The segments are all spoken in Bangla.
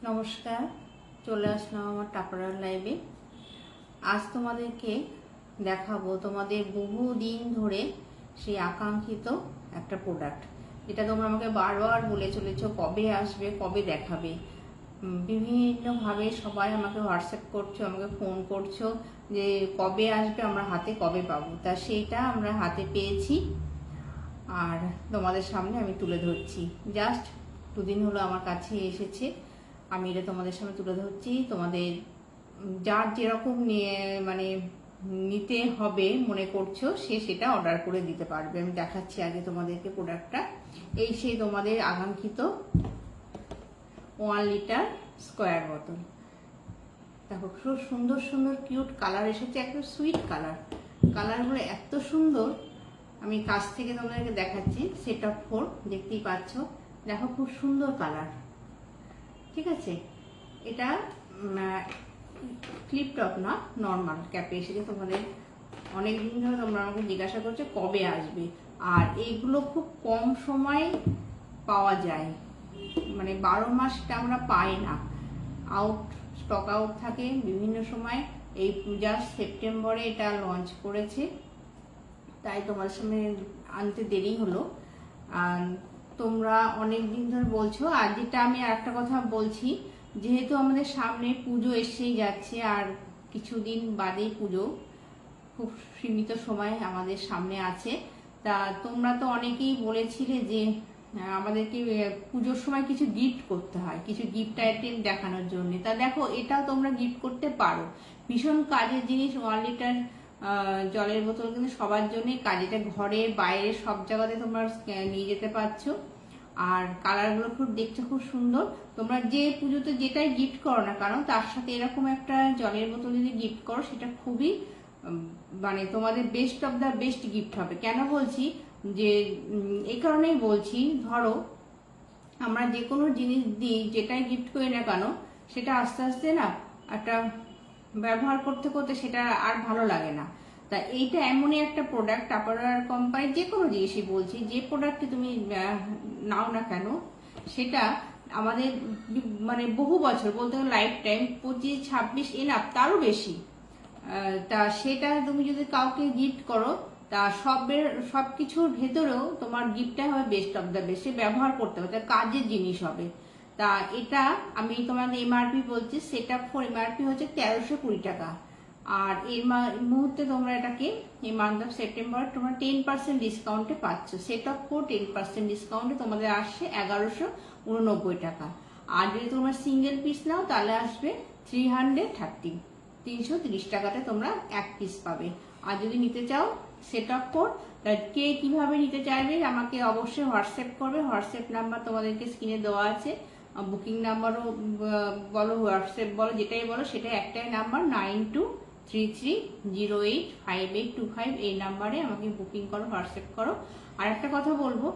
নমস্কার, চলে আসলাম আমার টাপরার লাইভে। আজ তোমাদেরকে দেখাবো তোমাদের বহুদিন ধরে সেই আকাঙ্ক্ষিত একটা প্রোডাক্ট, যেটা তোমরা আমাকে বারবার বলে চলেছো কবে আসবে, কবে দেখাবে। বিভিন্নভাবে সবাই আমাকে হোয়াটসঅ্যাপ করছো, আমাকে ফোন করছো যে কবে আসবে, আমরা হাতে কবে পাবো। তা সেইটা আমরা হাতে পেয়েছি আর তোমাদের সামনে আমি তুলে ধরছি। জাস্ট দুদিন হলো আমার কাছে এসেছে, আমি এটা তোমাদের সামনে তুলে ধরছি। তোমাদের যার যেরকম নিতে হবে মনে করছো, সে সেটা অর্ডার করে দিতে পারবে। আমি দেখাচ্ছি আগে তোমাদেরকে প্রোডাক্টটা। এই সেই তোমাদের আকাঙ্ক্ষিত 1 লিটার স্কোয়ার বোতল। দেখো খুব সুন্দর সুন্দর কিউট কালার এসেছে, একটা সুইট কালারগুলো এত সুন্দর। আমি কাছ থেকে তোমাদেরকে দেখাচ্ছি। সেট অফ 4 দেখতেই পাচ্ছ, দেখো খুব সুন্দর কালার। ঠিক আছে, এটা ফ্লিপ টপ না, নর্মাল ক্যাপে এসেছে। তোমাদের অনেক দিন ধরে তোমরা আমাকে জিজ্ঞাসা করছো কবে আসবে, আর এইগুলো খুব কম সময় পাওয়া যায়, 12 মাসটা আমরা পাই না, স্টক আউট থাকে বিভিন্ন সময়। এই জাস্ট সেপ্টেম্বরে এটা লঞ্চ করেছে, তাই তোমার সামনে আনতে দেরি হলো। আর তোমরা অনেক দিন ধরে বলছো। আর যেটা আমি একটা কথা বলছি, যেহেতু আমাদের সামনে পুজো এসেই যাচ্ছে, আর কিছুদিন বাদেই পুজো, খুব সীমিত সময় আমাদের সামনে আছে। তা তোমরা তো অনেকেই বলেছিলে যে আমাদেরকে পুজোর সময় কিছু গিফট করতে হয়, কিছু গিফট আইটেম দেখানোর জন্য। তা দেখো, এটাও তোমরা গিফট করতে পারো। ভীষণ কাজের জিনিস। 1 লিটার জলের বোতল কিন্তু সবার জন্যই কাজ। এটা ঘরে বাইরে সব জায়গাতে তোমরা নিয়ে যেতে পারছো। আর কালারগুলো খুব দেখতে খুব সুন্দর। তোমরা যে পুজোতে যেটাই গিফট করো না কারণ, তার সাথে এরকম একটা জলের বোতল যদি গিফট করো, সেটা খুবই তোমাদের best of the best gift হবে। কেন বলছি, যে এই কারণেই বলছি, ধরো আমরা যে কোনো জিনিস দিই, যেটাই গিফট করি না কেন, সেটা আস্তে আস্তে না একটা ব্যবহার করতে করতে সেটা আর ভালো লাগে না। তা এইটা এমনই একটা প্রোডাক্ট, টাপারওয়্যার কোম্পানির যে কোনো জিনিসই বলছি, যে প্রোডাক্টটি তুমি নাও না কেন, সেটা আমাদের বহু বছর, বলতে গেলে লাইফ টাইম 25-26 এনাফ, তারও বেশি। তা সেটা তুমি যদি কাউকে গিফট করো, তা সবকিছুর ভেতরেও তোমার গিফটটা হবে বেস্ট অফ দ্য বেস্ট। সে ব্যবহার করতে হবে, তার কাজের জিনিস হবে। তা এটা আমি তোমাদের এমআরপি বলছি, সেট আপ 4 এমআরপি হচ্ছে 1320 টাকা। আর এই মুহূর্তে তোমরা এটাকে এই মান্থ অফ সেপ্টেম্বর তোমরা 10% ডিসকাউন্টে পাচ্ছ। সেট আপ 4 10% ডিসকাউন্টে তোমাদের আসছে 1189 টাকা। আর যদি তোমরা সিঙ্গেল পিস নাও, তাহলে আসবে 330 টাকাতে তোমরা এক পিস পাবে। আর যদি নিতে চাও সেট আপ 4, কে কিভাবে নিতে চাইবে আমাকে অবশ্যই হোয়াটসঅ্যাপ করবে। হোয়াটসঅ্যাপ নাম্বার তোমাদেরকে স্ক্রিনে দেওয়া আছে। বুকিং নাম্বারও বলো, হোয়াটসঅ্যাপ বলো, যেটাই বলো, সেটা একটাই নাম্বার, 9233085825। এই নাম্বারে আমাকে বুকিং করো, হোয়াটসঅ্যাপ করো। আর একটা কথা বলবো,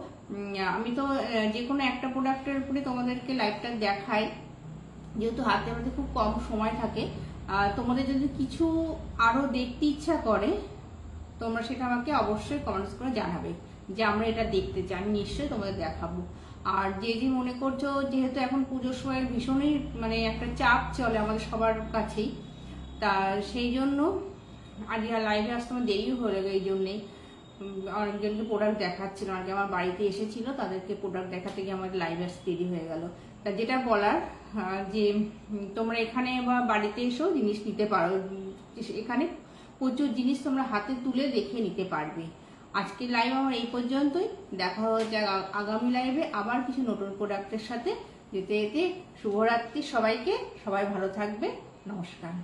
আমি তো যে কোনো একটা প্রোডাক্টের উপরে তোমাদেরকে লাইভটা দেখাই, যেহেতু হাতে আমাদের খুব কম সময় থাকে। তোমাদের যদি কিছু আরো দেখতে ইচ্ছা করে, তোমরা সেটা আমাকে অবশ্যই কমেন্টস করে জানাবে যে আমরা এটা দেখতে চাই, আমি নিশ্চয়ই তোমাদের দেখাবো। আর যে মনে করছো, যেহেতু এখন পুজোর সময় ভীষণই একটা চাপ চলে আমাদের সবার কাছেই, তা সেই জন্য আজকে লাইভে আসতে আমার দেরিও হয়ে গেল। এই জন্যেই অনেকজনকে প্রোডাক্ট দেখাচ্ছিল, আগে আমার বাড়িতে এসেছিল, তাদেরকে প্রোডাক্ট দেখাতে গিয়ে আমার লাইভে আসতে দেরি হয়ে গেল। তা যেটা বলার, যে তোমরা এখানে বা বাড়িতে এসেও জিনিস নিতে পারো। এখানে প্রচুর জিনিস তোমরা হাতে তুলে দেখে নিতে পারবে। আজকের লাইভ আমার এই পর্যন্তই। দেখা হচ্ছে আগামী লাইভে আবার কিছু নতুন প্রোডাক্টের সাথে। যেতে যেতে শুভরাত্রি সবাইকে, সবাই ভালো থাকবে। নমস্কার।